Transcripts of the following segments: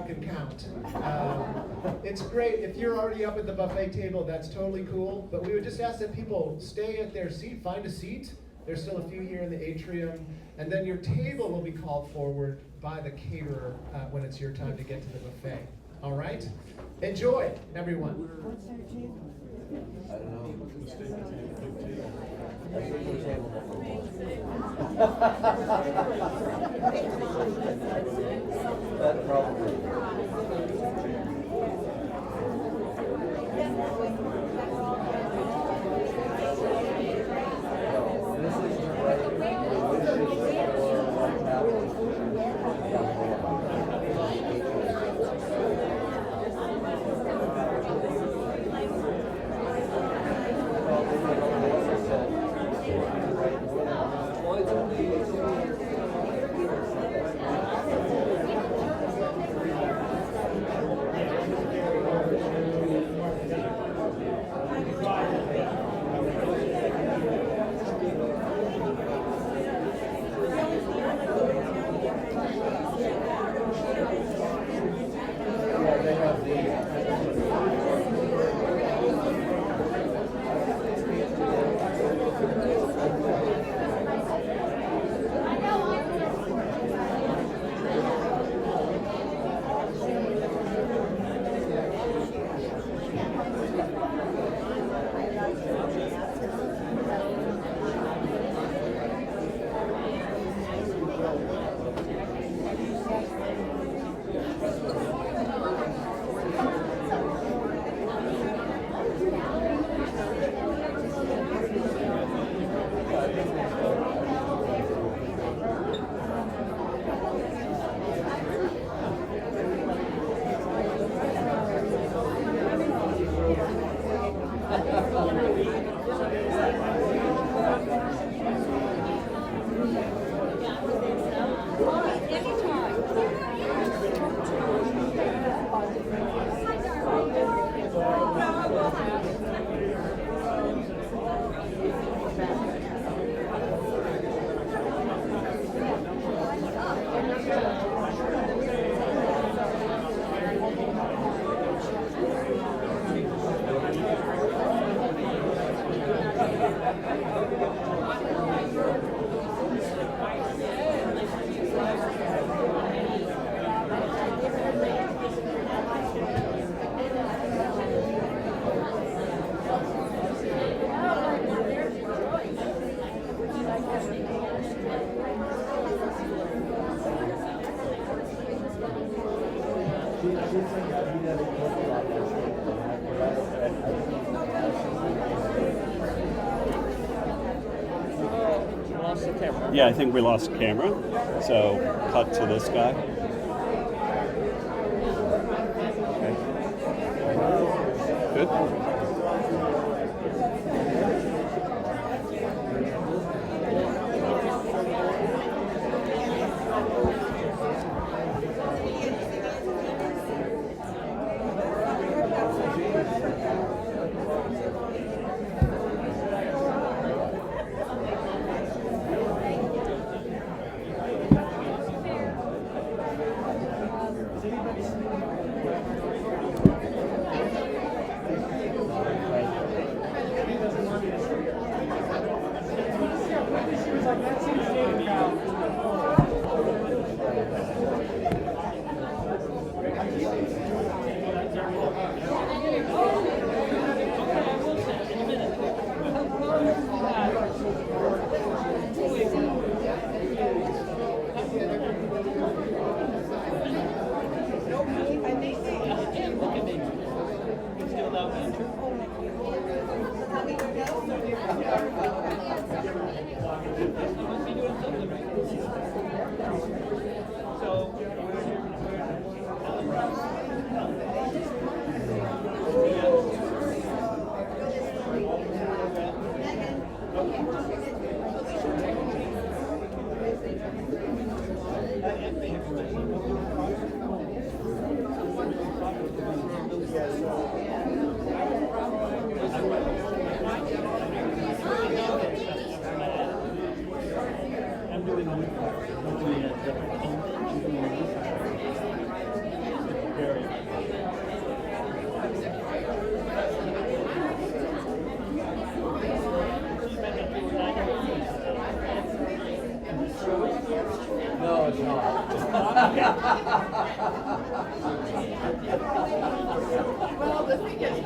Can count. It's great if you're already up at the buffet table. That's totally cool. But we would just ask that people stay at their seat, find a seat. There's still a few here in the atrium, and then your table will be called forward by the caterer when it's your time to get to the buffet. All right? Enjoy, everyone. I don't know. That probably. This is the Yeah, I think we lost camera, so cut to this guy. Okay. Good. No, it's not. Well, the thing is,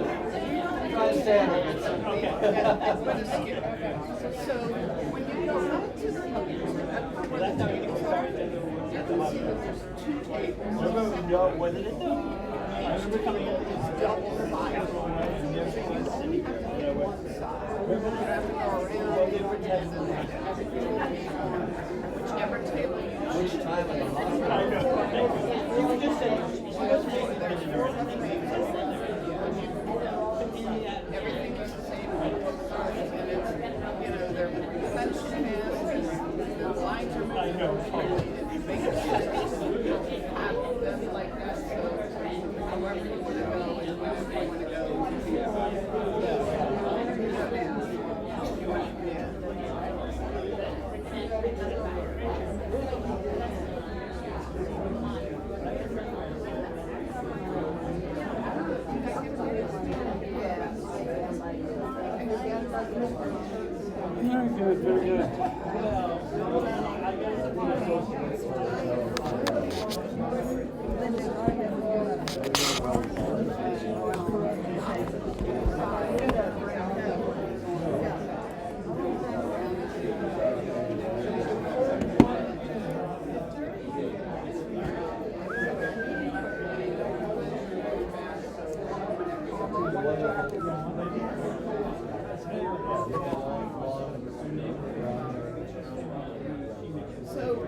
Try to stay on it. I'm going to skip. So when you go up to the podium, that's how you can start. You can see that there's two tables. What did it do? I remember coming in. It's double sided. So you have to get one side. You have to go around different tables. Whichever table you choose. Which time in the hospital? I know. You would just say, she was making it or Everything is the same on both sides, and it's, you know, they're replenishing masks, the lines are I know. making sure you have them like that, so however you want to go, and whenever you want to go. Very good, very good. So,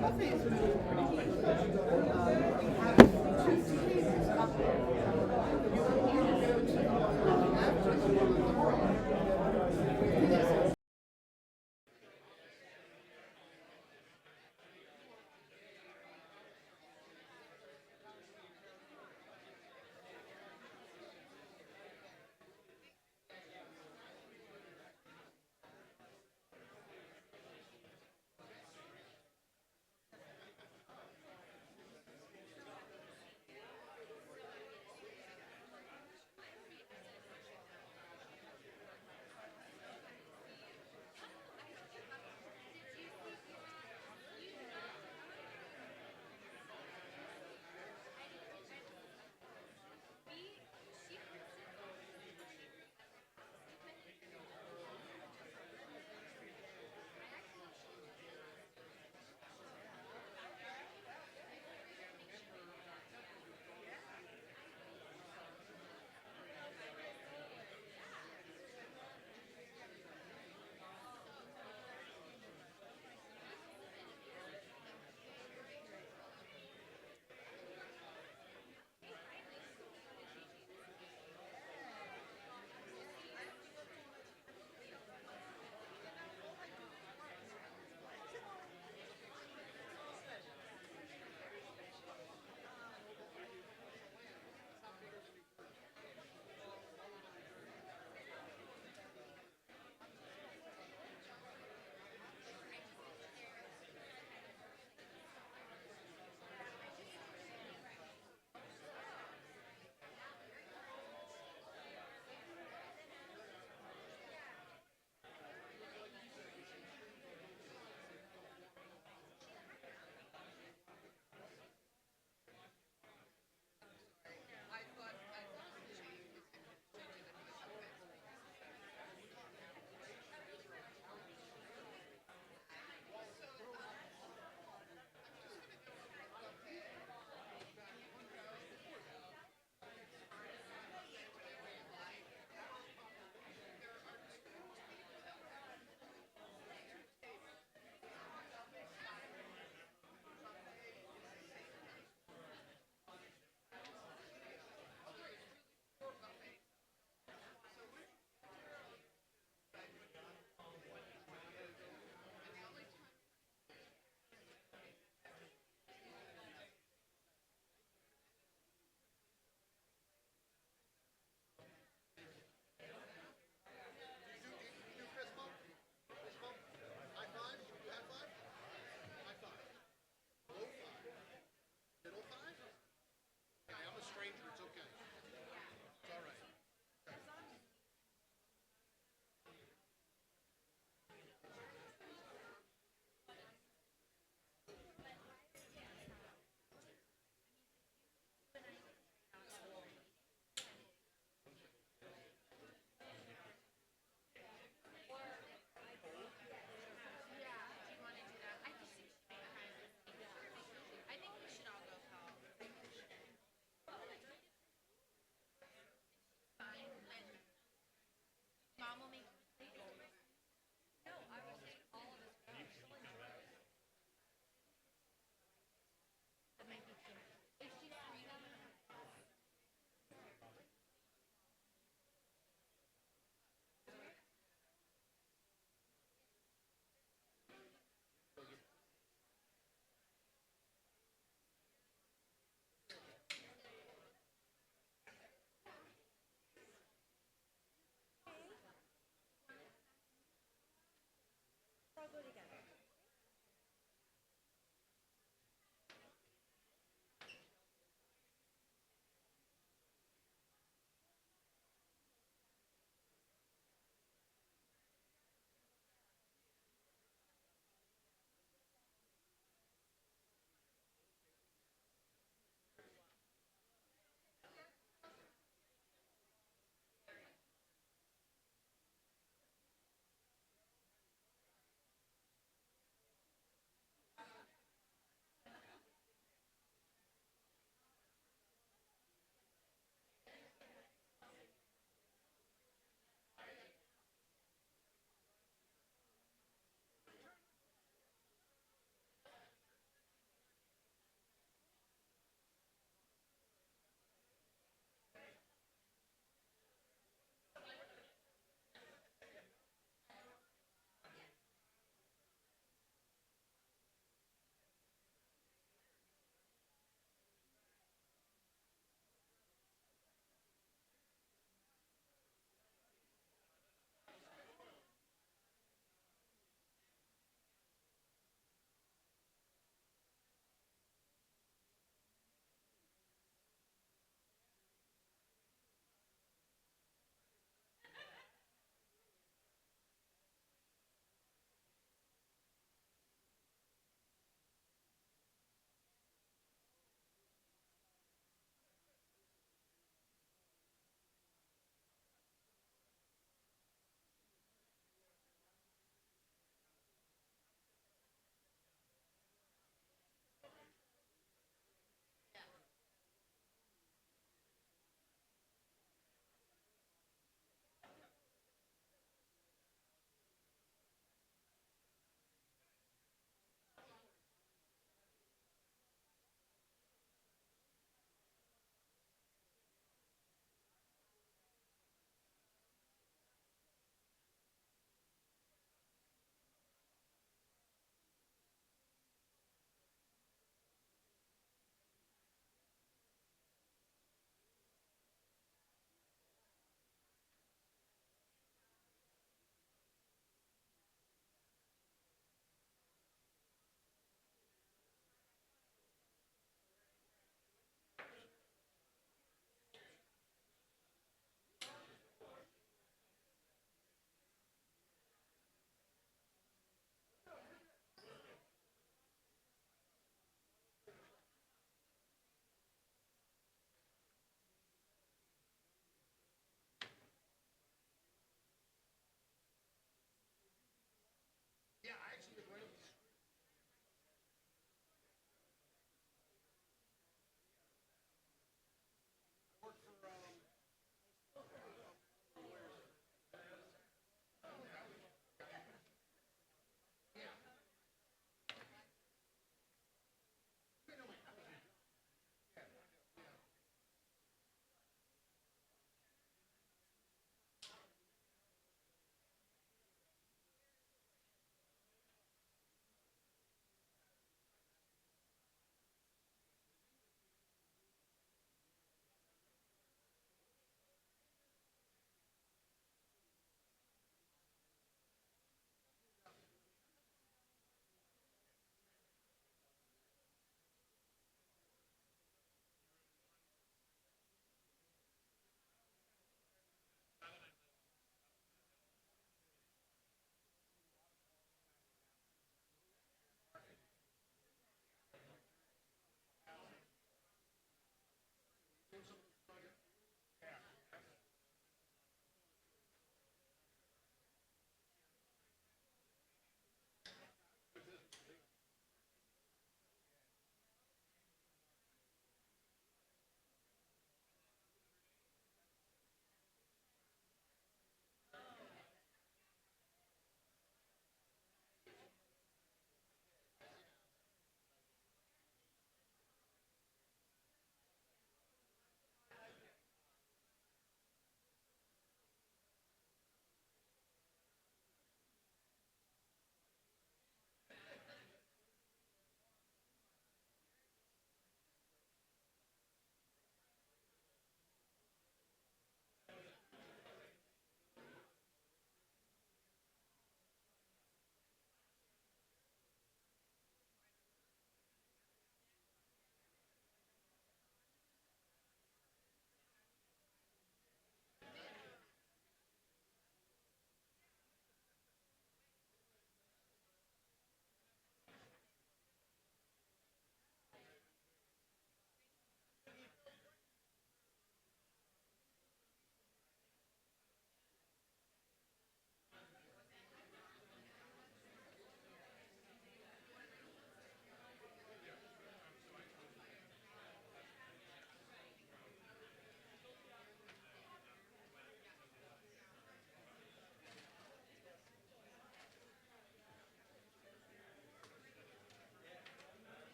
buffet is moving pretty quickly. We have two tables up there. You can either go to the one on the left or the one on the right.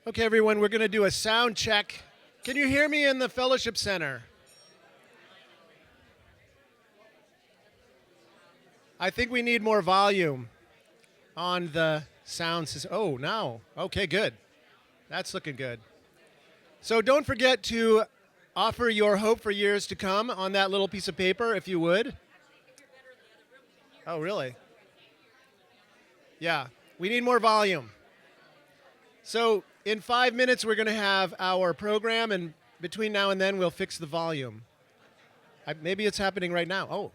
Okay, everyone, we're going to do a sound check. Can you hear me in the fellowship center? I think we need more volume on the sound system. Oh, now. Okay, good. That's looking good. So don't forget to offer your hope for years to come on that little piece of paper, if you would. Oh, really? Yeah, we need more volume. So in 5 minutes, we're going to have our program, and between now and then, we'll fix the volume. Maybe it's happening right now. Oh.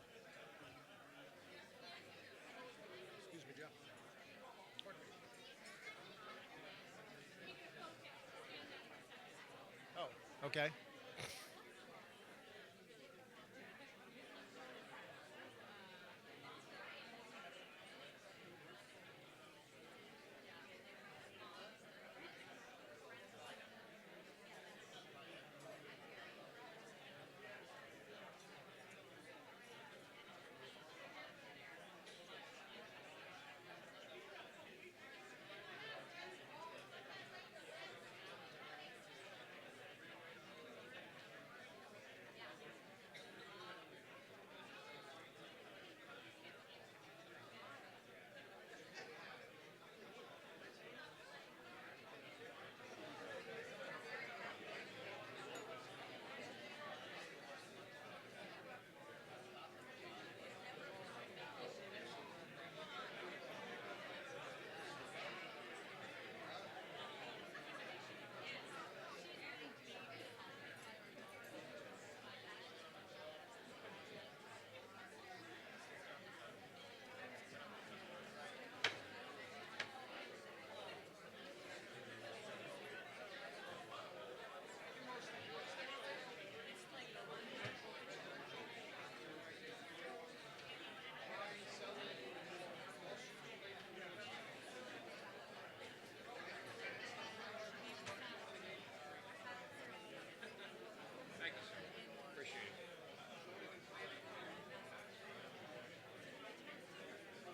Oh, okay.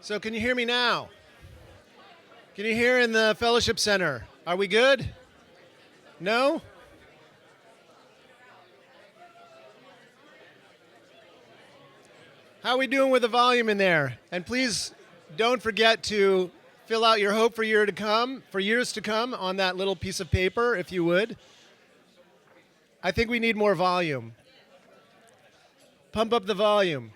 So can you hear me now? Can you hear in the fellowship center? Are we good? No? How are we doing with the volume in there? And please don't forget to fill out your hope for years to come on that little piece of paper, if you would. I think we need more volume. Pump up the volume.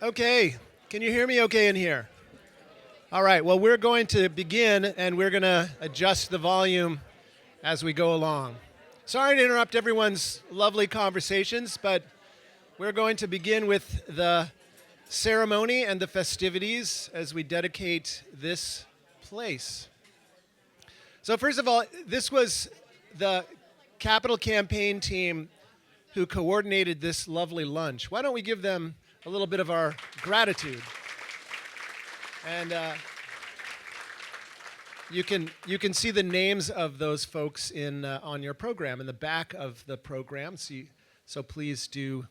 Okay, can you hear me okay in here? All right, well, we're going to begin, and we're going to adjust the volume as we go along. Sorry to interrupt everyone's lovely conversations, but we're going to begin with the ceremony and the festivities as we dedicate this place. So first of all, this was the Capital Campaign team who coordinated this lovely lunch. Why don't we give them a little bit of our gratitude? And you can see the names of those folks on your program, in the back of the program. So please do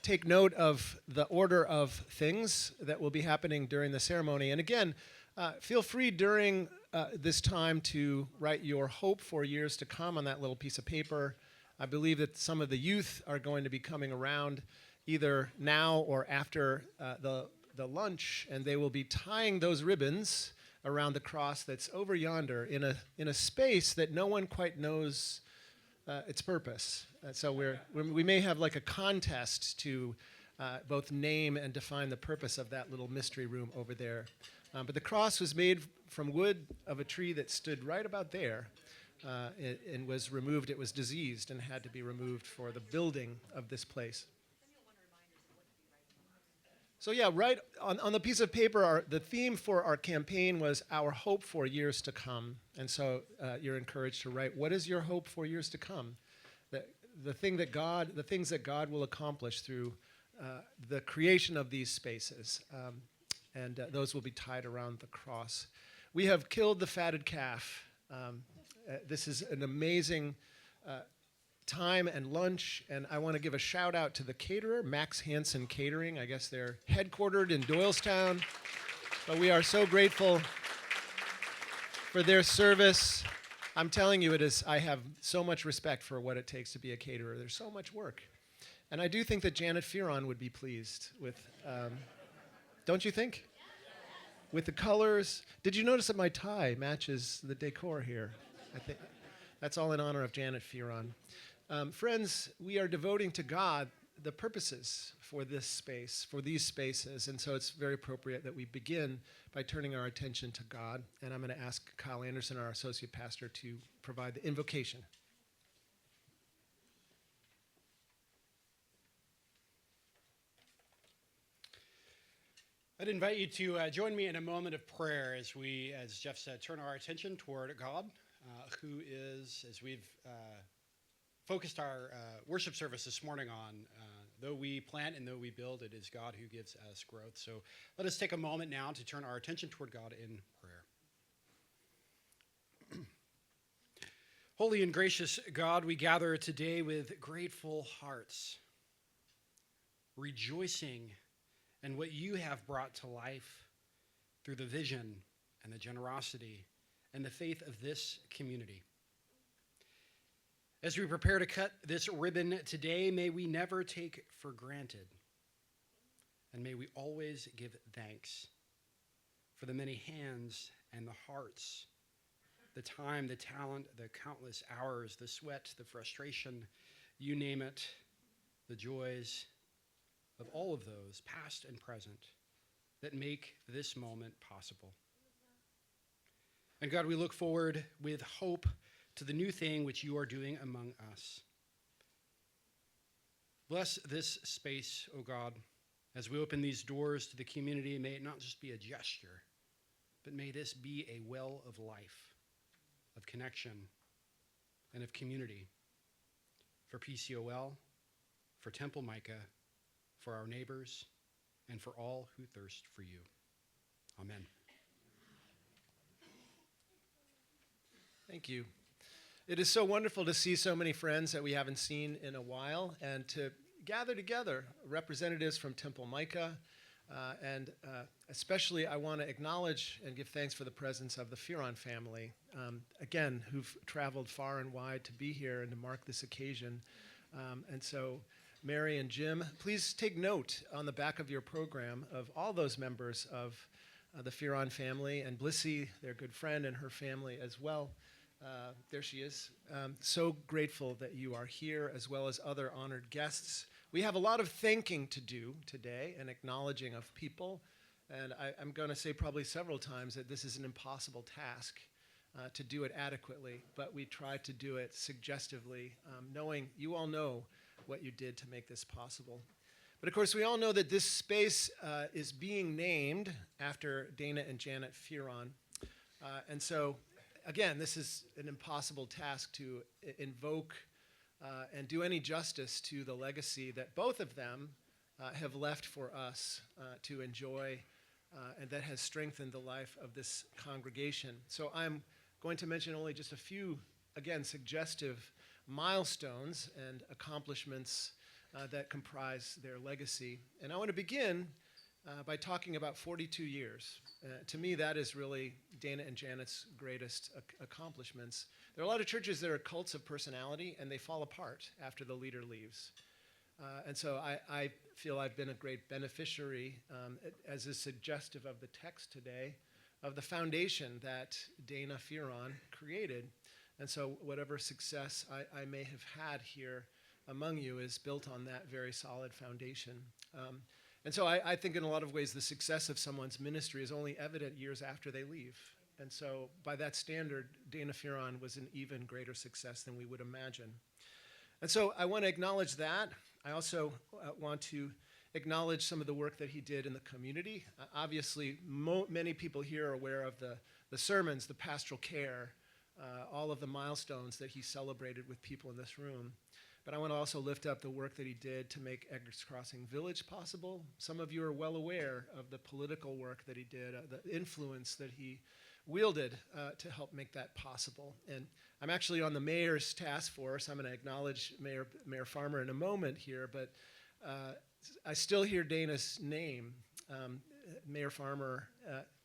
take note of the order of things that will be happening during the ceremony. And again, feel free during this time to write your hope for years to come on that little piece of paper. I believe that some of the youth are going to be coming around either now or after the lunch, and they will be tying those ribbons around the cross that's over yonder in a space that no one quite knows its purpose. So we may have like a contest to both name and define the purpose of that little mystery room over there. But the cross was made from wood of a tree that stood right about there and was removed. It was diseased and had to be removed for the building of this place. So yeah, right on the piece of paper, the theme for our campaign was our hope for years to come. And so you're encouraged to write, what is your hope for years to come? The things that God will accomplish through the creation of these spaces. And those will be tied around the cross. We have killed the fatted calf. This is an amazing time and lunch, and I want to give a shout out to the caterer, Max Hansen Catering. I guess they're headquartered in Doylestown, but we are so grateful for their service. I'm telling you, I have so much respect for what it takes to be a caterer. There's so much work, and I do think that Janet Fearon would be pleased with, don't you think? With the colors. Did you notice that my tie matches the decor here? I think that's all in honor of Janet Fearon. Friends, we are devoting to God the purposes for this space, for these spaces, and so it's very appropriate that we begin by turning our attention to God. And I'm going to ask Kyle Anderson, our associate pastor, to provide the invocation. I'd invite you to join me in a moment of prayer as we, as Jeff said, turn our attention toward God, who is, as we've focused our worship service this morning on, though we plant and though we build, it is God who gives us growth. So let us take a moment now to turn our attention toward God in prayer. Holy and gracious God, we gather today with grateful hearts, rejoicing in what you have brought to life through the vision and the generosity and the faith of this community. As we prepare to cut this ribbon today, may we never take for granted, and may we always give thanks for the many hands and the hearts, the time, the talent, the countless hours, the sweat, the frustration, you name it, the joys of all of those, past and present, that make this moment possible. And God, we look forward with hope to the new thing which you are doing among us. Bless this space, O God, as we open these doors to the community. May it not just be a gesture, but may this be a well of life, of connection, and of community for PCOL, for Temple Micah, for our neighbors, and for all who thirst for you. Amen. Thank you. It is so wonderful to see so many friends that we haven't seen in a while and to gather together representatives from Temple Micah. And especially I want to acknowledge and give thanks for the presence of the Fearon family, again, who've traveled far and wide to be here and to mark this occasion. And so Mary and Jim, please take note on the back of your program of all those members of the Fearon family, and Blissy, their good friend, and her family as well. There she is. So grateful that you are here, as well as other honored guests. We have a lot of thanking to do today and acknowledging of people. And I'm going to say probably several times that this is an impossible task to do it adequately, but we try to do it suggestively, knowing you all know what you did to make this possible. But of course, we all know that this space is being named after Dana and Janet Fearon. And so again, this is an impossible task to invoke and do any justice to the legacy that both of them have left for us to enjoy and that has strengthened the life of this congregation. So I'm going to mention only just a few, again, suggestive milestones and accomplishments that comprise their legacy. And I want to begin by talking about 42 years. To me, that is really Dana and Janet's greatest accomplishments. There are a lot of churches that are cults of personality, and they fall apart after the leader leaves. And so I feel I've been a great beneficiary, as is suggestive of the text today, of the foundation that Dana Fearon created. And so whatever success I may have had here among you is built on that very solid foundation. And so I think in a lot of ways the success of someone's ministry is only evident years after they leave. And so by that standard, Dana Fearon was an even greater success than we would imagine. And so I want to acknowledge that. I also want to acknowledge some of the work that he did in the community. Obviously, many people here are aware of the sermons, the pastoral care, all of the milestones that he celebrated with people in this room. But I want to also lift up the work that he did to make Eggers Crossing Village possible. Some of you are well aware of the political work that he did, the influence that he wielded to help make that possible. And I'm actually on the mayor's task force. I'm going to acknowledge Mayor Farmer in a moment here, but I still hear Dana's name. Mayor Farmer,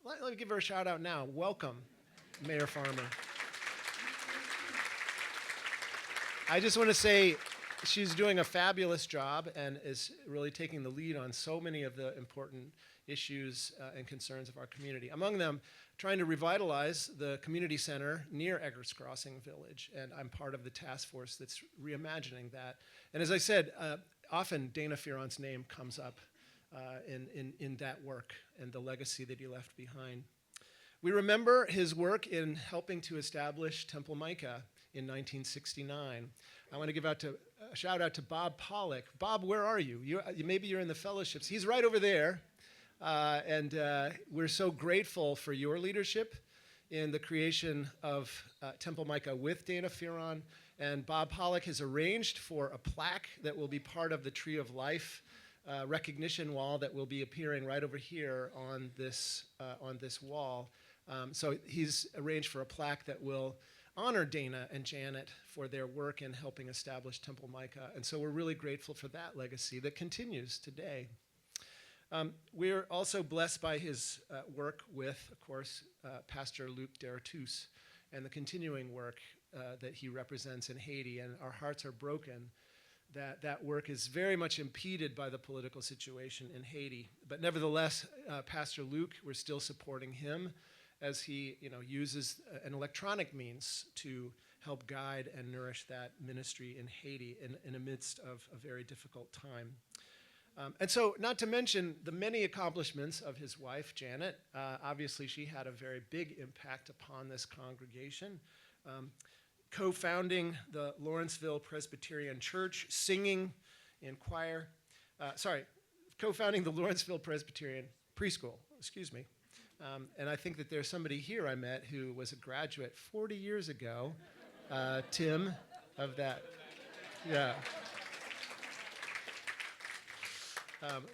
let me give her a shout out now. Welcome, Mayor Farmer. I just want to say she's doing a fabulous job and is really taking the lead on so many of the important issues and concerns of our community. Among them, trying to revitalize the community center near Eggers Crossing Village, and I'm part of the task force that's reimagining that. And as I said, often Dana Fearon's name comes up in that work and the legacy that he left behind. We remember his work in helping to establish Temple Micah in 1969. I want to give a shout out to Bob Pollock. Bob, where are you? Maybe you're in the fellowships. He's right over there. And we're so grateful for your leadership in the creation of Temple Micah with Dana Fearon. And Bob Pollock has arranged for a plaque that will be part of the Tree of Life recognition wall that will be appearing right over here on this wall. So he's arranged for a plaque that will honor Dana and Janet for their work in helping establish Temple Micah. And so we're really grateful for that legacy that continues today. We're also blessed by his work with, of course, Pastor Luc Deratus and the continuing work that he represents in Haiti. And our hearts are broken that work is very much impeded by the political situation in Haiti. But nevertheless, Pastor Luc, we're still supporting him as he uses an electronic means to help guide and nourish that ministry in Haiti in the midst of a very difficult time. And so, not to mention the many accomplishments of his wife, Janet. Obviously, she had a very big impact upon this congregation. co-founding the Lawrenceville Presbyterian Church, singing in choir. Co-founding the Lawrenceville Presbyterian Preschool, and I think that there's somebody here I met who was a graduate 40 years ago, Tim, of that. Yeah.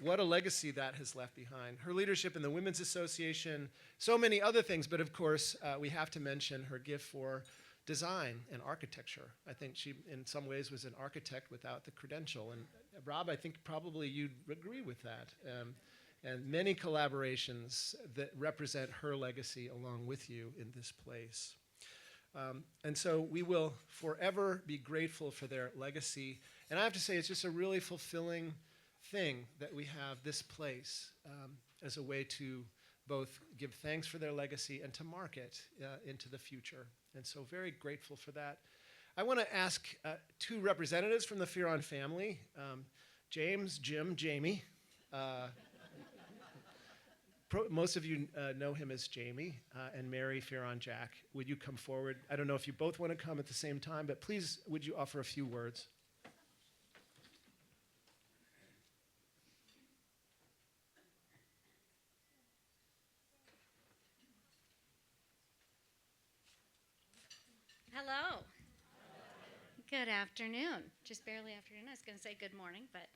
What a legacy that has left behind. Her leadership in the Women's Association, so many other things, but of course, we have to mention her gift for design and architecture. I think she, in some ways, was an architect without the credential. And Rob, I think probably you'd agree with that. And many collaborations that represent her legacy along with you in this place. And so we will forever be grateful for their legacy. And I have to say, it's just a really fulfilling thing that we have this place as a way to both give thanks for their legacy and to mark it into the future. And so very grateful for that. I want to ask two representatives from the Fearon family, James, Jim, Jamie. Most of you know him as Jamie, and Mary, Fearon, Jack. Would you come forward? I don't know if you both want to come at the same time, but please, would you offer a few words? Hello. Good afternoon. Just barely afternoon. I was going to say good morning, but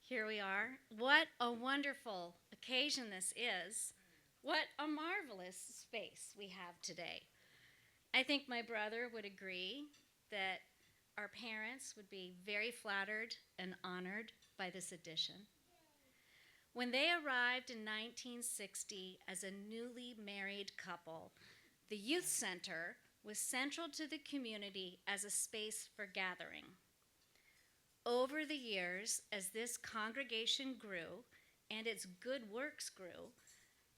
here we are. What a wonderful occasion this is. What a marvelous space we have today. I think my brother would agree that our parents would be very flattered and honored by this addition. When they arrived in 1960 as a newly married couple, the youth center was central to the community as a space for gathering. Over the years, as this congregation grew and its good works grew,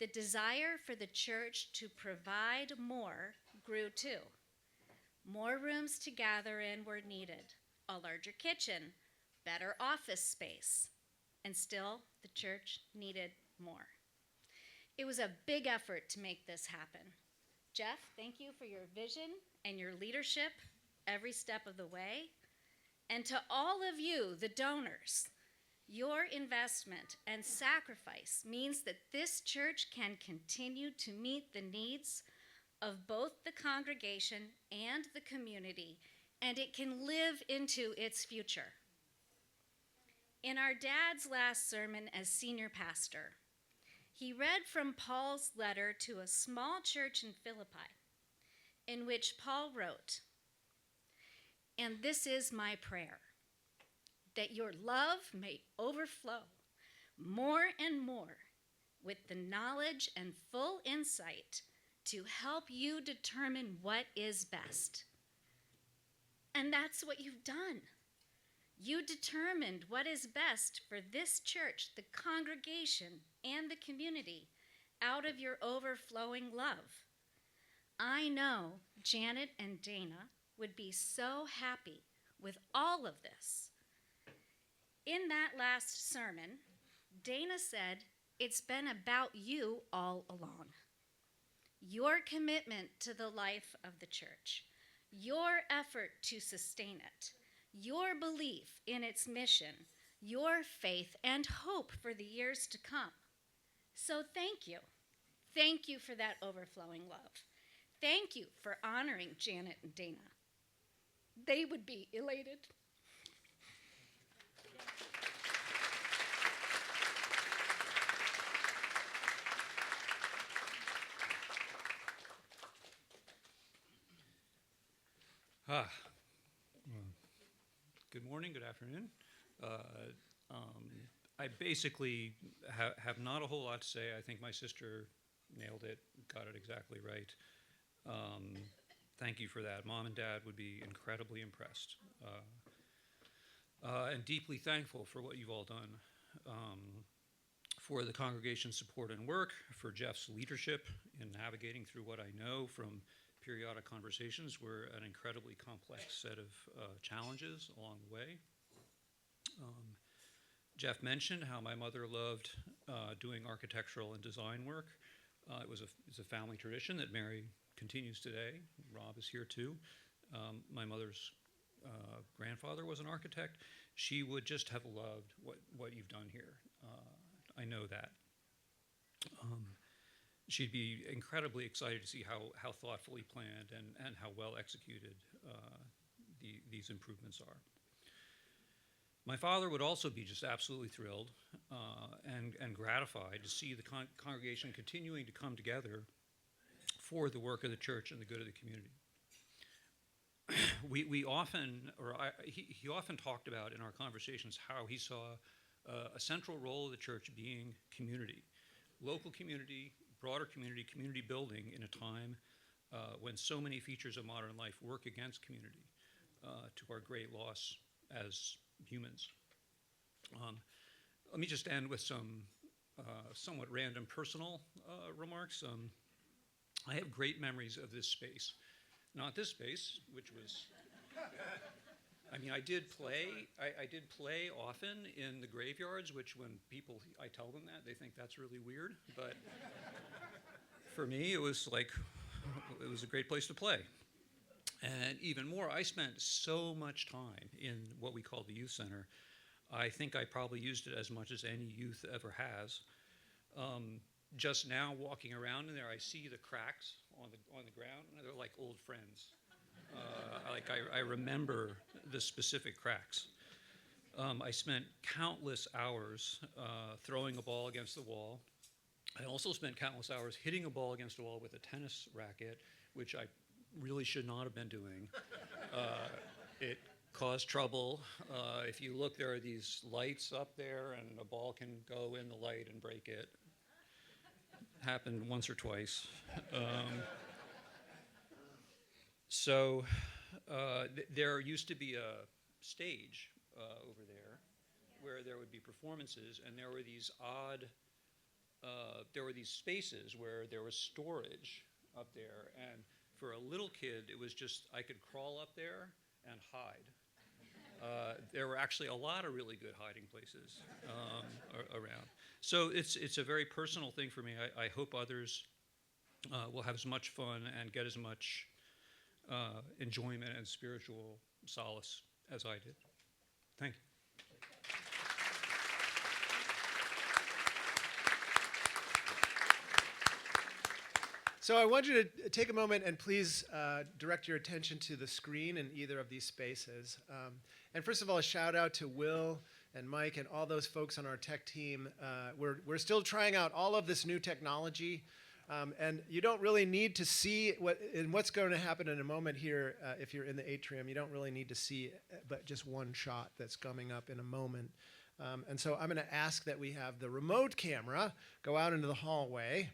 the desire for the church to provide more grew too. More rooms to gather in were needed, a larger kitchen, better office space, and still the church needed more. It was a big effort to make this happen. Jeff, thank you for your vision and your leadership every step of the way. And to all of you, the donors, your investment and sacrifice means that this church can continue to meet the needs of both the congregation and the community, and it can live into its future. In our dad's last sermon as senior pastor, he read from Paul's letter to a small church in Philippi, in which Paul wrote, "And this is my prayer, that your love may overflow more and more with the knowledge and full insight to help you determine what is best." And that's what you've done. You determined what is best for this church, the congregation, and the community out of your overflowing love. I know Janet and Dana would be so happy with all of this. In that last sermon, Dana said, "It's been about you all along. Your commitment to the life of the church, your effort to sustain it, your belief in its mission, your faith and hope for the years to come. So thank you. Thank you for that overflowing love. Thank you for honoring Janet and Dana. They would be elated." Good morning, good afternoon. I basically have not a whole lot to say. I think my sister nailed it, got it exactly right. Thank you for that. Mom and Dad would be incredibly impressed and deeply thankful for what you've all done. For the congregation's support and work, for Jeff's leadership in navigating through what I know from periodic conversations were an incredibly complex set of challenges along the way. Jeff mentioned how my mother loved doing architectural and design work. It's a family tradition that Mary continues today. Rob is here too. My mother's grandfather was an architect. She would just have loved what you've done here. I know that. She'd be incredibly excited to see how thoughtfully planned and how well executed these improvements are. My father would also be just absolutely thrilled and gratified to see the congregation continuing to come together for the work of the church and the good of the community. We often, he often talked about in our conversations how he saw a central role of the church being community, local community, broader community, community building in a time when so many features of modern life work against community, to our great loss as humans. Let me just end with some somewhat random personal remarks. I have great memories of this space. Not this space, which was, I mean, I did play often in the graveyards, which when people, I tell them that, they think that's really weird, but for me, it was like, it was a great place to play. And even more, I spent so much time in what we call the youth center. I think I probably used it as much as any youth ever has. Just now, walking around in there, I see the cracks on the ground, and they're like old friends. I remember the specific cracks. I spent countless hours throwing a ball against the wall. I also spent countless hours hitting a ball against a wall with a tennis racket, which I really should not have been doing. It caused trouble. If you look, there are these lights up there, and a ball can go in the light and break it. Happened once or twice. There used to be a stage over there where there would be performances, and there were these odd, there were these spaces where there was storage up there, and for a little kid, it was just, I could crawl up there and hide. There were actually a lot of really good hiding places around. So it's a very personal thing for me. I hope others will have as much fun and get as much enjoyment and spiritual solace as I did. Thank you. So I want you to take a moment and please direct your attention to the screen in either of these spaces. And first of all, a shout out to Will and Mike and all those folks on our tech team. We're still trying out all of this new technology. And you don't really need to see what's going to happen in a moment here. If you're in the atrium, you don't really need to see but just one shot that's coming up in a moment. And so I'm going to ask that we have the remote camera go out into the hallway.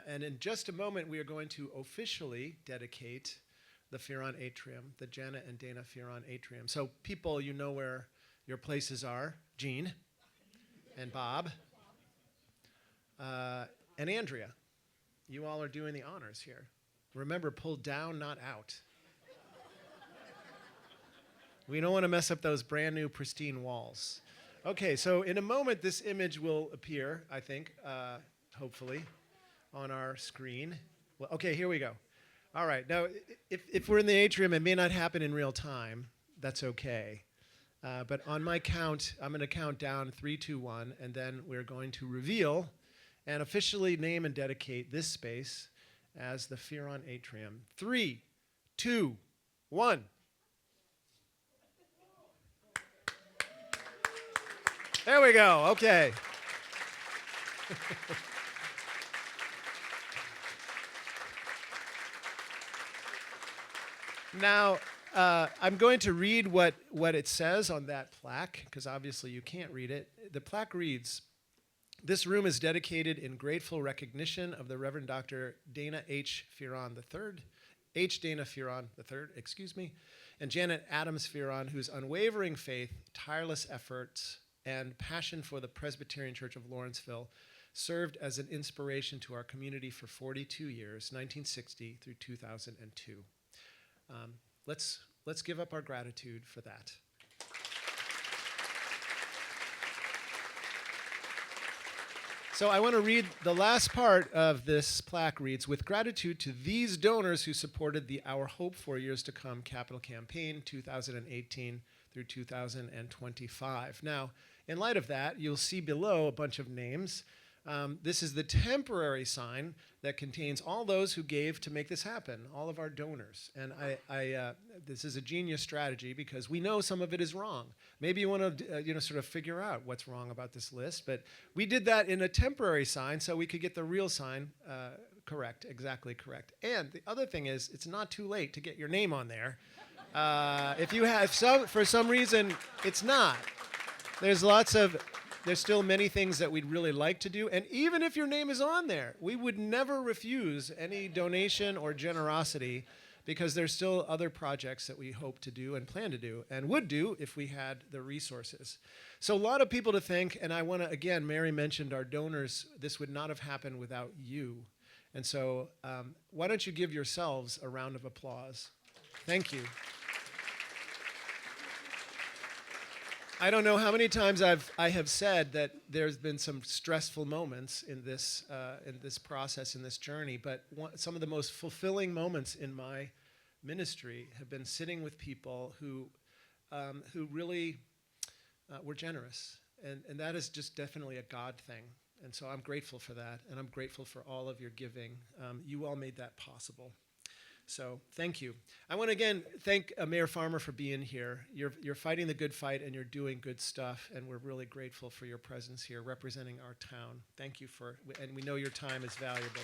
And in just a moment, we are going to officially dedicate the Fearon Atrium, the Janet and Dana Fearon Atrium. So people, you know where your places are. Jean and Bob and Andrea. You all are doing the honors here. Remember, pull down, not out. We don't want to mess up those brand new pristine walls. Okay, so in a moment, this image will appear, I think, hopefully, on our screen. Well, okay, here we go. All right, now, if we're in the atrium, it may not happen in real time. That's okay. But on my count, I'm going to count down 3, 2, 1, and then we're going to reveal and officially name and dedicate this space as the Fearon Atrium. 3, 2, 1. There we go. Okay. Now, I'm going to read what it says on that plaque, because obviously you can't read it. The plaque reads, "This room is dedicated in grateful recognition of the Reverend Dr. Dana H. Fearon III, Dana Fearon III, and Janet Adams Fearon, whose unwavering faith, tireless efforts, and passion for the Presbyterian Church of Lawrenceville served as an inspiration to our community for 42 years, 1960 through 2002. Let's give up our gratitude for that. So I want to read the last part of this plaque reads, with gratitude to these donors who supported the Our Hope for Years to Come capital campaign 2018 through 2025. Now, in light of that, you'll see below a bunch of names. This is the temporary sign that contains all those who gave to make this happen, all of our donors. And this is a genius strategy because we know some of it is wrong. Maybe you want to sort of figure out what's wrong about this list, but we did that in a temporary sign so we could get the real sign correct, exactly correct. And the other thing is, it's not too late to get your name on there. If you have for some reason, it's not. There's still many things that we'd really like to do. And even if your name is on there, we would never refuse any donation or generosity because there's still other projects that we hope to do and plan to do and would do if we had the resources. So a lot of people to thank, and I want to, again, Mary mentioned our donors. This would not have happened without you. And so why don't you give yourselves a round of applause? Thank you. I don't know how many times I have said that there's been some stressful moments in this process, in this journey, but some of the most fulfilling moments in my ministry have been sitting with people who really were generous, and that is just definitely a God thing. And so I'm grateful for that, and I'm grateful for all of your giving. You all made that possible. So thank you. I want to again thank Mayor Farmer for being here. You're fighting the good fight and you're doing good stuff, and we're really grateful for your presence here representing our town. Thank you and we know your time is valuable.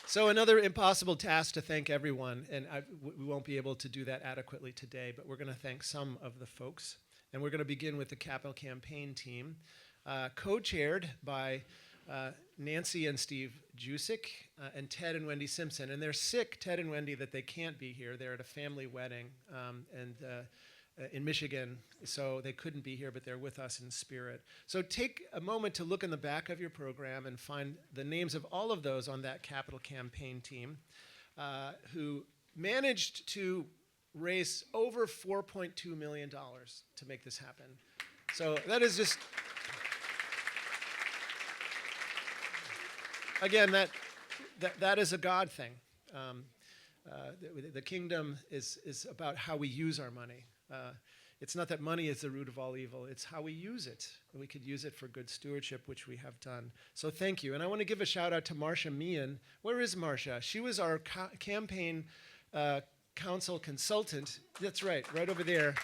So another impossible task to thank everyone, and we won't be able to do that adequately today, but we're going to thank some of the folks, and we're going to begin with the capital campaign team, co-chaired by Nancy and Steve Jusick, and Ted and Wendy Simpson. And they're sick, Ted and Wendy, that they can't be here. They're at a family wedding in Michigan, so they couldn't be here, but they're with us in spirit. So take a moment to look in the back of your program and find the names of all of those on that capital campaign team who managed to raise over $4.2 million to make this happen. So that is just... Again, that is a God thing. The kingdom is about how we use our money. It's not that money is the root of all evil. It's how we use it. We could use it for good stewardship, which we have done. So thank you. And I want to give a shout out to Marcia Meehan. Where is Marcia? She was our campaign council consultant. That's right over there.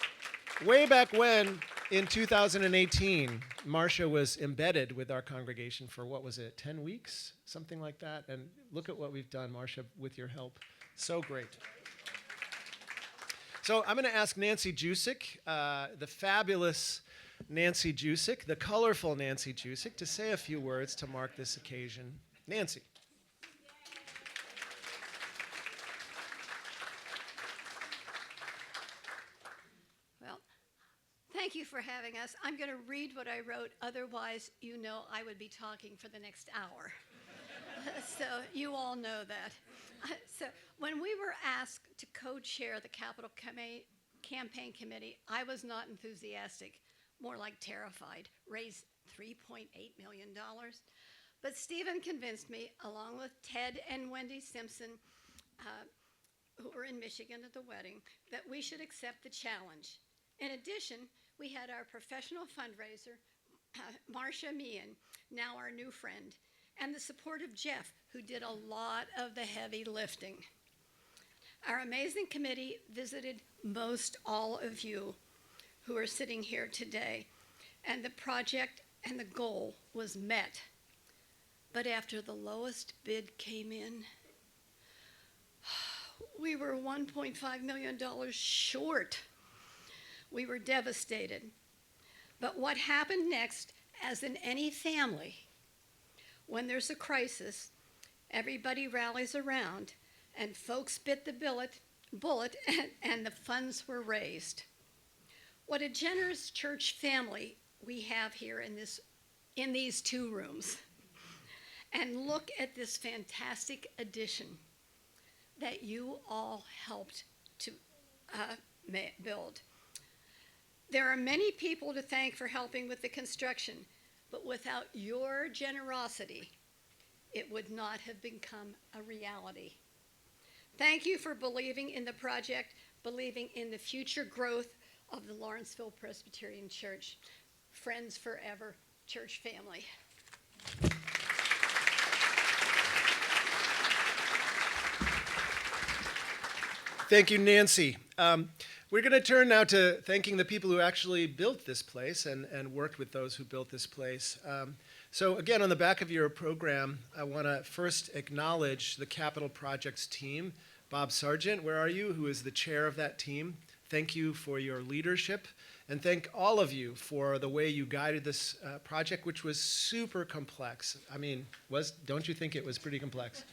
Way back when, in 2018, Marcia was embedded with our congregation for, 10 weeks? Something like that. And look at what we've done, Marcia, with your help. So great. So I'm going to ask Nancy Jusick, the fabulous Nancy Jusick, the colorful Nancy Jusick, to say a few words to mark this occasion. Nancy. Thank you for having us. I'm going to read what I wrote. Otherwise, I would be talking for the next hour. So you all know that. So when we were asked to co-chair the Capital Campaign Committee, I was not enthusiastic, more like terrified. Raise $3.8 million. But Stephen convinced me, along with Ted and Wendy Simpson, who were in Michigan at the wedding, that we should accept the challenge. In addition, we had our professional fundraiser, Marcia Meehan, now our new friend, and the support of Jeff, who did a lot of the heavy lifting. Our amazing committee visited most all of you who are sitting here today, and the project and the goal was met. But after the lowest bid came in, we were $1.5 million short. We were devastated. But what happened next, as in any family, when there's a crisis, everybody rallies around, and folks bit the bullet, and the funds were raised. What a generous church family we have here in these two rooms. And look at this fantastic addition that you all helped to build. There are many people to thank for helping with the construction, but without your generosity, it would not have become a reality. Thank you for believing in the project, believing in the future growth of the Lawrenceville Presbyterian Church. Friends forever, church family. Thank you, Nancy. We're going to turn now to thanking the people who actually built this place and worked with those who built this place. So again, on the back of your program, I want to first acknowledge the capital projects team. Bob Sargent, where are you, who is the chair of that team? Thank you for your leadership, and thank all of you for the way you guided this project, which was super complex. I mean, don't you think it was pretty complex?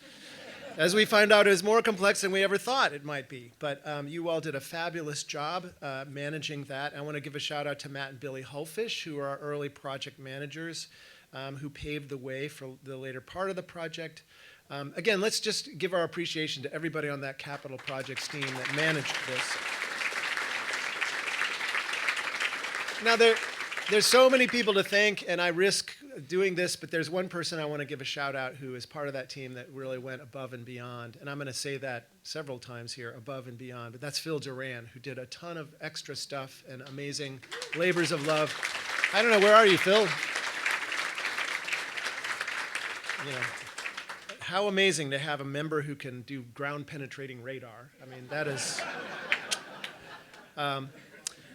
As we find out, it was more complex than we ever thought it might be. But you all did a fabulous job managing that. I want to give a shout out to Matt and Billy Hulfish, who are our early project managers, who paved the way for the later part of the project. Again, let's just give our appreciation to everybody on that capital projects team that managed this. Now, there's so many people to thank, and I risk doing this, but there's one person I want to give a shout out who is part of that team that really went above and beyond. And I'm going to say that several times here, above and beyond. But that's Phil Duran, who did a ton of extra stuff and amazing labors of love. I don't know, where are you, Phil? You know, how amazing to have a member who can do ground penetrating radar. I mean, that is...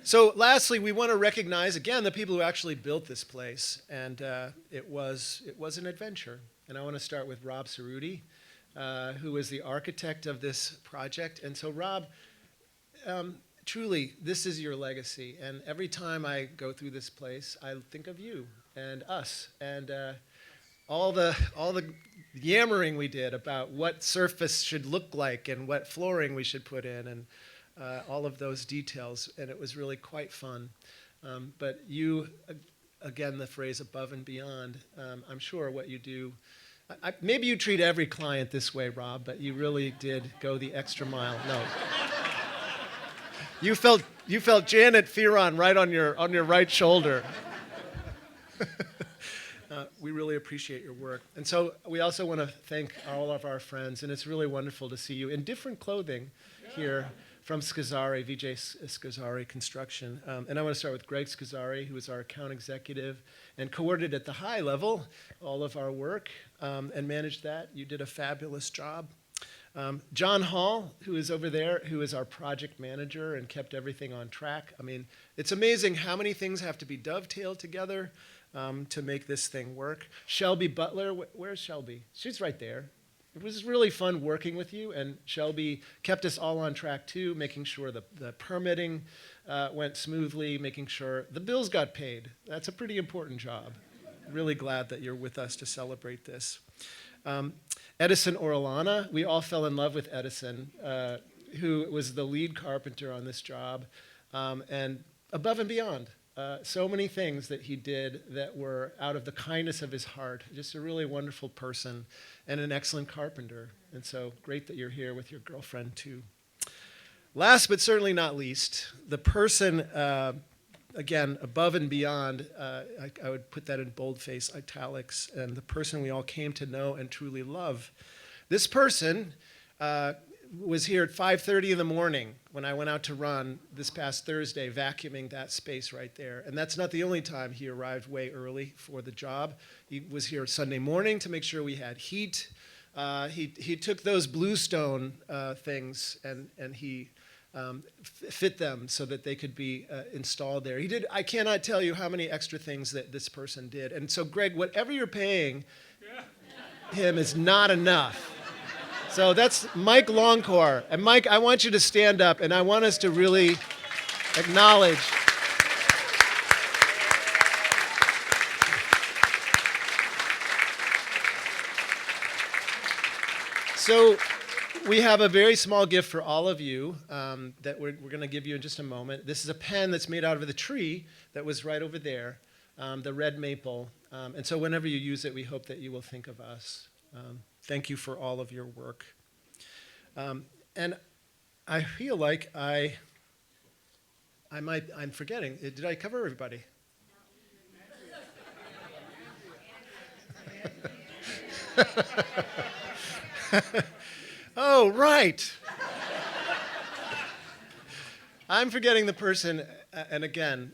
So lastly, we want to recognize, again, the people who actually built this place. And it was an adventure. And I want to start with Rob Cerruti, who was the architect of this project. And so, Rob, truly, this is your legacy. And every time I go through this place, I think of you and us and all the yammering we did about what surface should look like and what flooring we should put in. And all of those details, and it was really quite fun. But you, again, the phrase above and beyond, I'm sure what you do, maybe you treat every client this way, Rob, but you really did go the extra mile. No. You felt Janet Fearon right on your right shoulder. We really appreciate your work. And so we also want to thank all of our friends, and it's really wonderful to see you in different clothing here from Scazzari, Vijay Scazzari Construction. And I want to start with Greg Scazzari, who is our account executive and coordinated at the high level all of our work and managed that. You did a fabulous job. John Hall, who is over there, who is our project manager and kept everything on track. I mean, it's amazing how many things have to be dovetailed together to make this thing work. Shelby Butler, where's Shelby? She's right there. It was really fun working with you, and Shelby kept us all on track too, making sure the permitting went smoothly, making sure the bills got paid. That's a pretty important job. Really glad that you're with us to celebrate this. Edison Orellana, we all fell in love with Edison, who was the lead carpenter on this job, and above and beyond. So many things that he did that were out of the kindness of his heart. Just a really wonderful person and an excellent carpenter. And so great that you're here with your girlfriend too. Last but certainly not least, the person, again, above and beyond, I would put that in boldface italics, and the person we all came to know and truly love. This person was here at 5:30 in the morning when I went out to run this past Thursday, vacuuming that space right there. And that's not the only time he arrived way early for the job. He was here Sunday morning to make sure we had heat. He took those bluestone things and he fit them so that they could be installed there. He did. I cannot tell you how many extra things that this person did. And so, Greg, whatever you're paying him is not enough. So that's Mike Longcore. And Mike, I want you to stand up, and I want us to really acknowledge. So we have a very small gift for all of you that we're going to give you in just a moment. This is a pen that's made out of the tree that was right over there, the red maple. And so whenever you use it, we hope that you will think of us. Thank you for all of your work. And I feel like I I'm forgetting. Did I cover everybody? Oh, right. I'm forgetting the person, and again,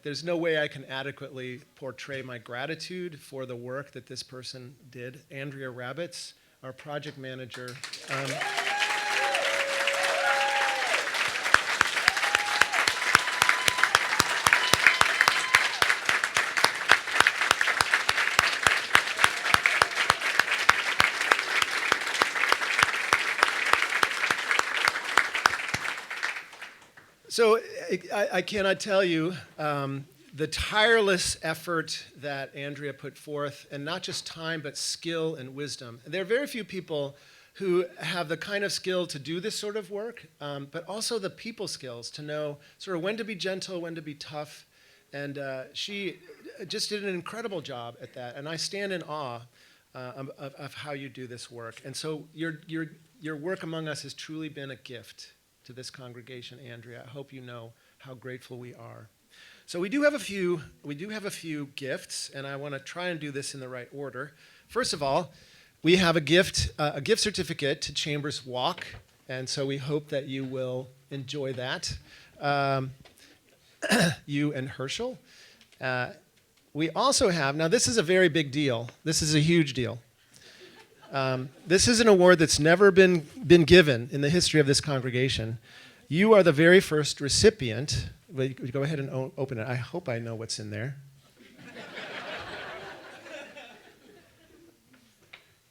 there's no way I can adequately portray my gratitude for the work that this person did. Andrea Rabbits, our project manager. So I cannot tell you the tireless effort that Andrea put forth, and not just time, but skill and wisdom. There are very few people who have the kind of skill to do this sort of work, but also the people skills to know sort of when to be gentle, when to be tough. And she just did an incredible job at that. And I stand in awe of how you do this work. And so your work among us has truly been a gift to this congregation, Andrea. I hope you know how grateful we are. So we do have a few gifts, and I want to try and do this in the right order. First of all, we have a gift certificate to Chambers Walk, and so we hope that you will enjoy that. You and Herschel. We also have, now this is a very big deal. This is a huge deal. This is an award that's never been given in the history of this congregation. You are the very first recipient. Go ahead and open it. I hope I know what's in there.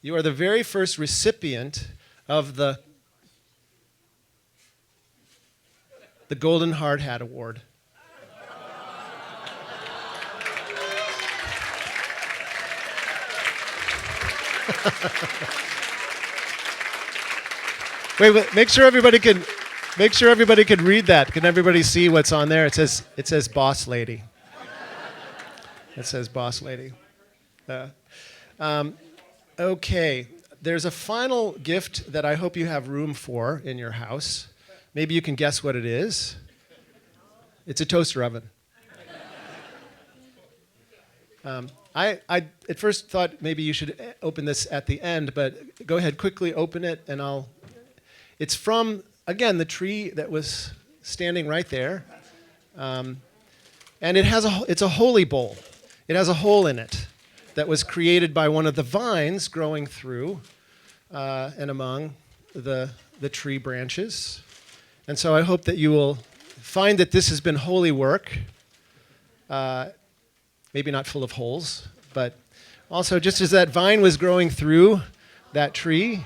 You are the very first recipient of the Golden Hard Hat Award. Wait, make sure everybody can read that. Can everybody see what's on there? It says Boss Lady. It says Boss Lady. Okay, there's a final gift that I hope you have room for in your house. Maybe you can guess what it is. It's a toaster oven. I at first thought maybe you should open this at the end, but go ahead, quickly open it, and it's from, again, the tree that was standing right there. And it's a holy bowl. It has a hole in it that was created by one of the vines growing through and among the tree branches. And so I hope that you will find that this has been holy work. Maybe not full of holes, but also just as that vine was growing through that tree.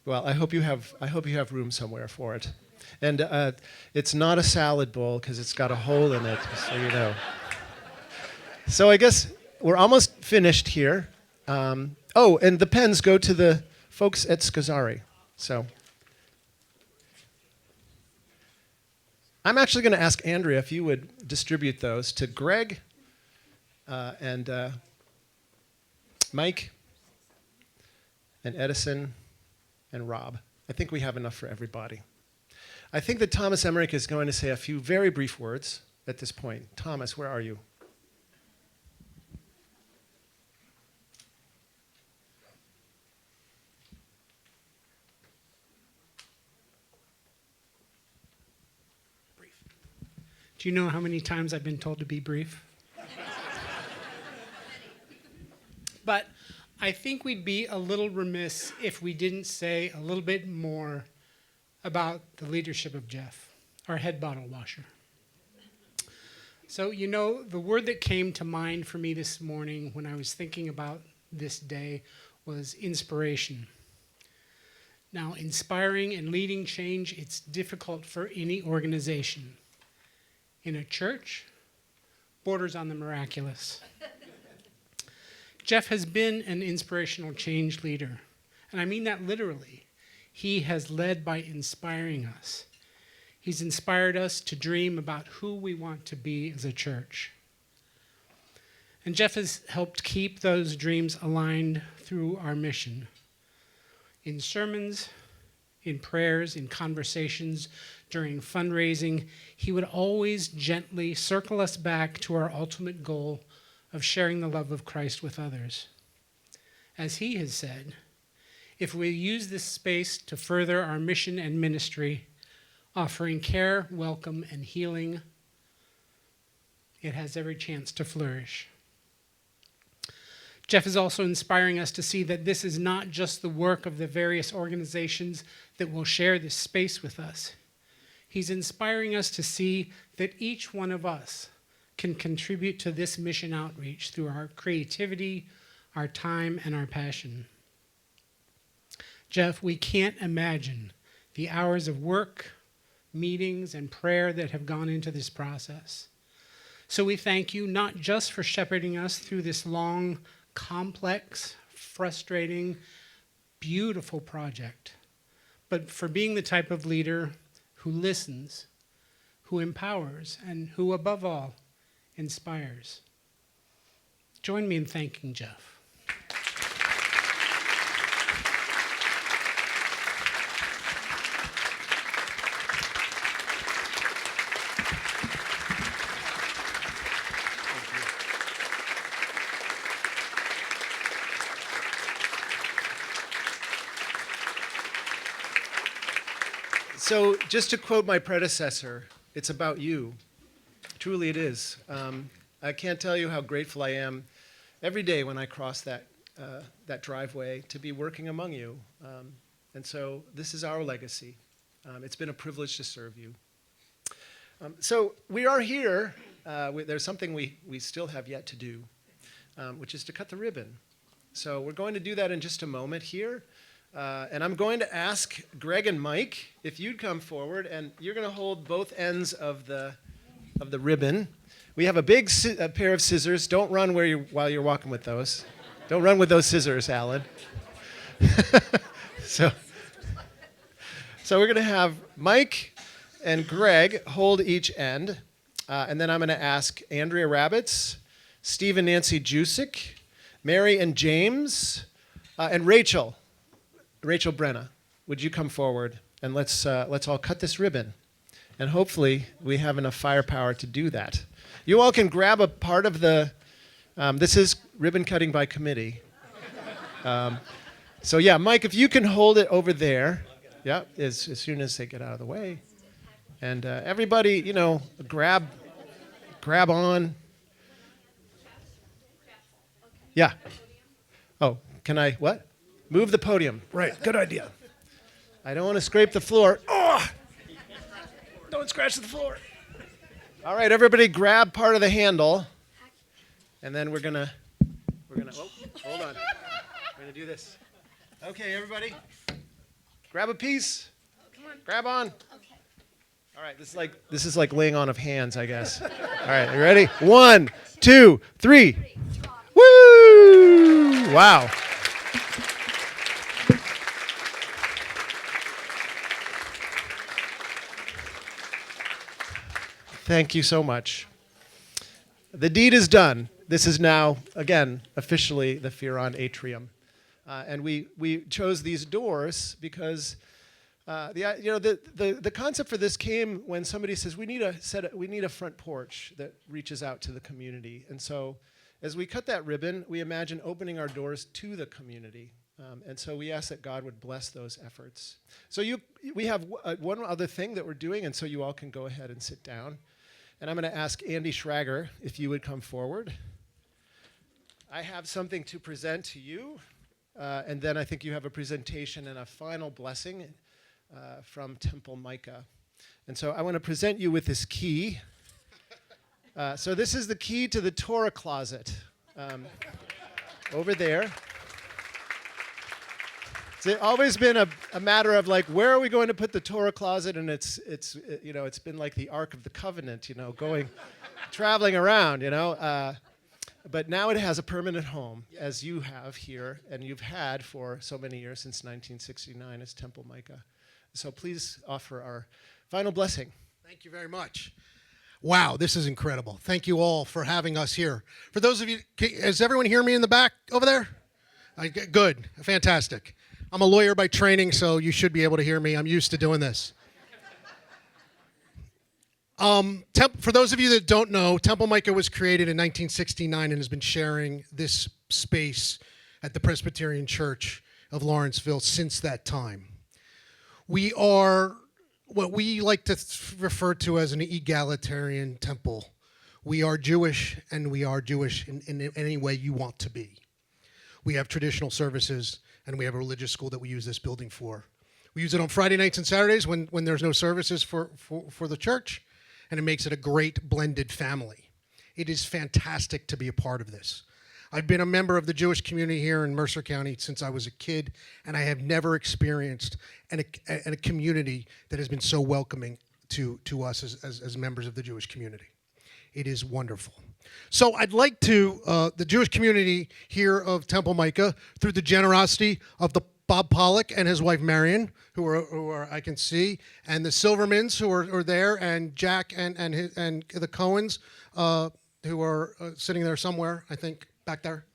Well, I hope you have room somewhere for it. And it's not a salad bowl because it's got a hole in it, so you know. So I guess we're almost finished here. And the pens go to the folks at Scazzari. So I'm actually going to ask Andrea if you would distribute those to Greg and Mike and Edison and Rob. I think we have enough for everybody. I think that Thomas Emmerich is going to say a few very brief words at this point. Thomas, where are you? Do you know how many times I've been told to be brief? But I think we'd be a little remiss if we didn't say a little bit more about the leadership of Jeff, our head bottle washer. So, you know, the word that came to mind for me this morning when I was thinking about this day was inspiration. Now, inspiring and leading change, it's difficult for any organization. In a church, borders on the miraculous. Jeff has been an inspirational change leader, and I mean that literally. He has led by inspiring us. He's inspired us to dream about who we want to be as a church. And Jeff has helped keep those dreams aligned through our mission. In sermons, in prayers, in conversations, during fundraising, he would always gently circle us back to our ultimate goal of sharing the love of Christ with others. As he has said, if we use this space to further our mission and ministry, offering care, welcome, and healing, it has every chance to flourish. Jeff is also inspiring us to see that this is not just the work of the various organizations that will share this space with us. He's inspiring us to see that each one of us can contribute to this mission outreach through our creativity, our time, and our passion. Jeff, we can't imagine the hours of work, meetings, and prayer that have gone into this process. So we thank you not just for shepherding us through this long, complex, frustrating, beautiful project, but for being the type of leader who listens, who empowers, and who, above all, inspires. Join me in thanking Jeff. So just to quote my predecessor, it's about you. Truly it is. I can't tell you how grateful I am every day when I cross that driveway to be working among you. And so this is our legacy. It's been a privilege to serve you. So we are here. There's something we still have yet to do, which is to cut the ribbon. So we're going to do that in just a moment here. And I'm going to ask Greg and Mike if you'd come forward, and you're going to hold both ends of the ribbon. We have a big pair of scissors. Don't run while you're walking with those. Don't run with those scissors, Alan. So we're going to have Mike and Greg hold each end, and then I'm going to ask Andrea Rabbits, Steve and Nancy Jusick, Mary and James, and Rachel Brenna, would you come forward and let's all cut this ribbon, and hopefully we have enough firepower to do that. You all can grab a part of the. This is ribbon cutting by committee. So yeah, Mike, if you can hold it over there, yeah, as soon as they get out of the way, and everybody, grab on. Yeah. Oh, can I what? Move the podium. Right, good idea. I don't want to scrape the floor. Oh! Don't scratch the floor. All right, everybody grab part of the handle. And then we're gonna, oh, hold on. We're gonna do this. Okay, everybody. Grab a piece. Grab on. All right, this is like laying on of hands, I guess. All right, you ready? 1, 2, 3. Woo! Wow. Thank you so much. The deed is done. This is now, again, officially the Fearon Atrium. And we chose these doors because the concept for this came when somebody says we need a front porch that reaches out to the community. And so as we cut that ribbon, we imagine opening our doors to the community. And so we ask that God would bless those efforts. So we have one other thing that we're doing, and so you all can go ahead and sit down. And I'm going to ask Andy Schrager if you would come forward. I have something to present to you, and then I think you have a presentation and a final blessing from Temple Micah. And so I want to present you with this key. So this is the key to the Torah closet over there. It's always been a matter of like, where are we going to put the Torah closet? And it's been like the Ark of the Covenant, traveling around, But now it has a permanent home, as you have here, and you've had for so many years, since 1969 as Temple Micah. So please offer our final blessing. Thank you very much. Wow, this is incredible. Thank you all for having us here. For those of you, does everyone hear me in the back over there? Good, fantastic. I'm a lawyer by training, so you should be able to hear me. I'm used to doing this. For those of you that don't know, Temple Micah was created in 1969 and has been sharing this space at the Presbyterian Church of Lawrenceville since that time. We are what we like to refer to as an egalitarian temple. We are Jewish, and we are Jewish in any way you want to be. We have traditional services, and we have a religious school that we use this building for. We use it on Friday nights and Saturdays when there's no services for the church, and it makes it a great blended family. It is fantastic to be a part of this. I've been a member of the Jewish community here in Mercer County since I was a kid, and I have never experienced a community that has been so welcoming to us as members of the Jewish community. It is wonderful. So I'd like to, the Jewish community here of Temple Micah, through the generosity of the Bob Pollock and his wife Marion, who are I can see, and the Silvermans who are there, and Jack and the Cohens who are sitting there somewhere, I think, back there,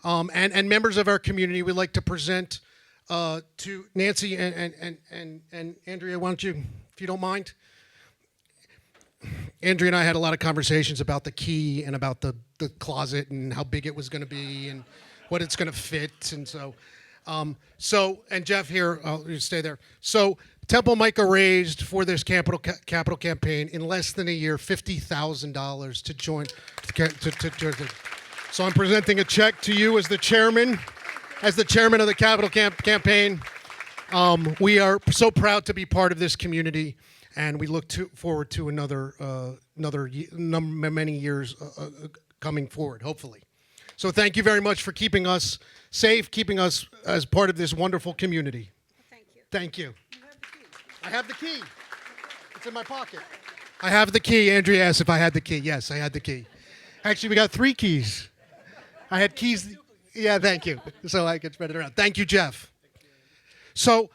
and members of our community. We'd like to present to Nancy and Andrea. Why don't you, if you don't mind? Andrea and I had a lot of conversations about the key and about the closet and how big it was going to be and what it's going to fit, and so and Jeff here, you stay there. So Temple Micah raised for this capital campaign in less than a year $50,000 to join. So I'm presenting a check to you as the chairman of the capital campaign. We are so proud to be part of this community, and we look forward to many years coming forward, hopefully. So thank you very much for keeping us safe, keeping us as part of this wonderful community. Thank you. Thank you. I have the key. It's in my pocket. I have the key. Andrea asked if I had the key. Yes, I had the key. Actually, we got 3 keys. I had keys. Yeah, thank you. So I could spread it around. Thank you, Jeff. So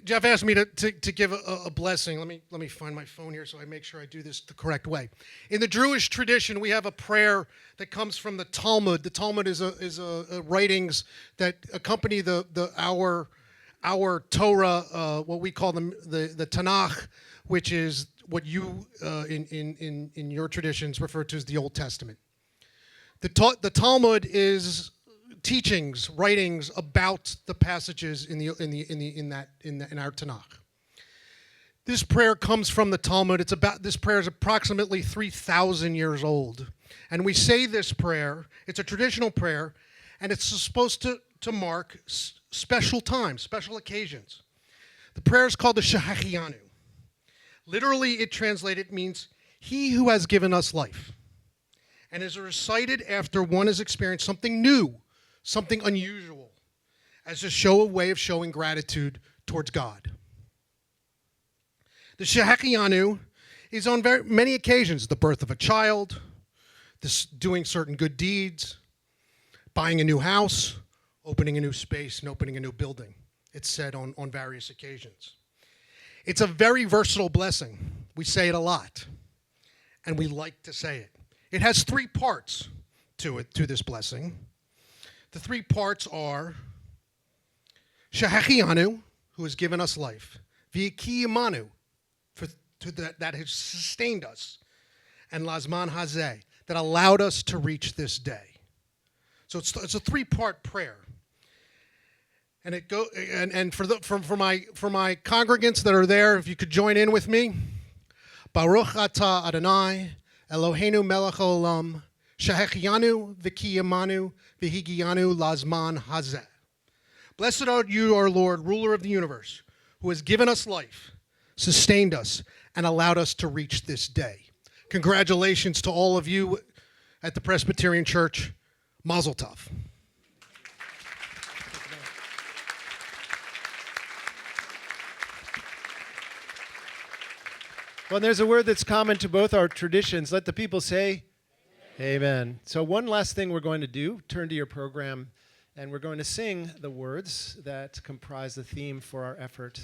Jeff asked me to give a blessing. Let me find my phone here so I make sure I do this the correct way. In the Jewish tradition, we have a prayer that comes from the Talmud. The Talmud is a writings that accompany our Torah, what we call the Tanakh, which is what you in your traditions refer to as the Old Testament. The Talmud is teachings, writings about the passages in our Tanakh. This prayer comes from the Talmud. This prayer is approximately 3,000 years old, and we say this prayer. It's a traditional prayer, and it's supposed to mark special times, special occasions. The prayer is called the Shehachianu. Literally, it translated means "He who has given us life," and is recited after one has experienced something new, something unusual, as a way of showing gratitude towards God. The Shehachianu is on many occasions the birth of a child, doing certain good deeds, buying a new house, opening a new space, and opening a new building. It's said on various occasions. It's a very versatile blessing. We say it a lot, and we like to say it. It has 3 parts to this blessing. The 3 parts are Shehachianu, who has given us life, V'yikiyimanu, that has sustained us, and Lazman Hazeh, that allowed us to reach this day. So it's a 3-part prayer, and for my congregants that are there, if you could join in with me, Baruch atah Adonai Eloheinu melech haolam, Shehachianu v'kiyamanu v'higiyanu lazman hazeh. Blessed are you, our Lord, ruler of the universe, who has given us life, sustained us, and allowed us to reach this day. Congratulations to all of you at the Presbyterian Church. Mazel tov. Well, there's a word that's common to both our traditions. Let the people say, Amen. So one last thing we're going to do, turn to your program, And we're going to sing the words that comprise the theme for our effort.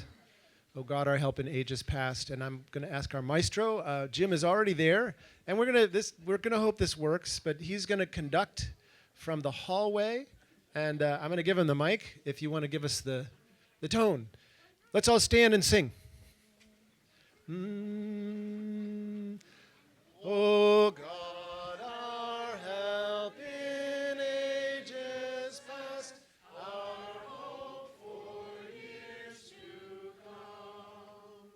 O God, our help in ages past. And I'm going to ask our maestro. Jim is already there, and we're going to hope this works. But he's going to conduct from the hallway, and I'm going to give him the mic. If you want to give us the tone, let's all stand and sing. O God, our help in ages past, our hope for years to come,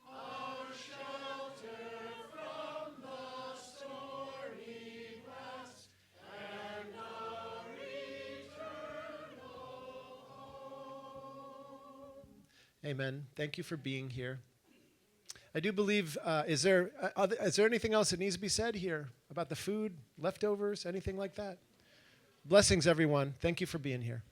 our shelter from the stormy blast, and our eternal home. Amen. Thank you for being here. I do believe, is there anything else that needs to be said here about the food, leftovers, anything like that? Blessings, everyone. Thank you for being here.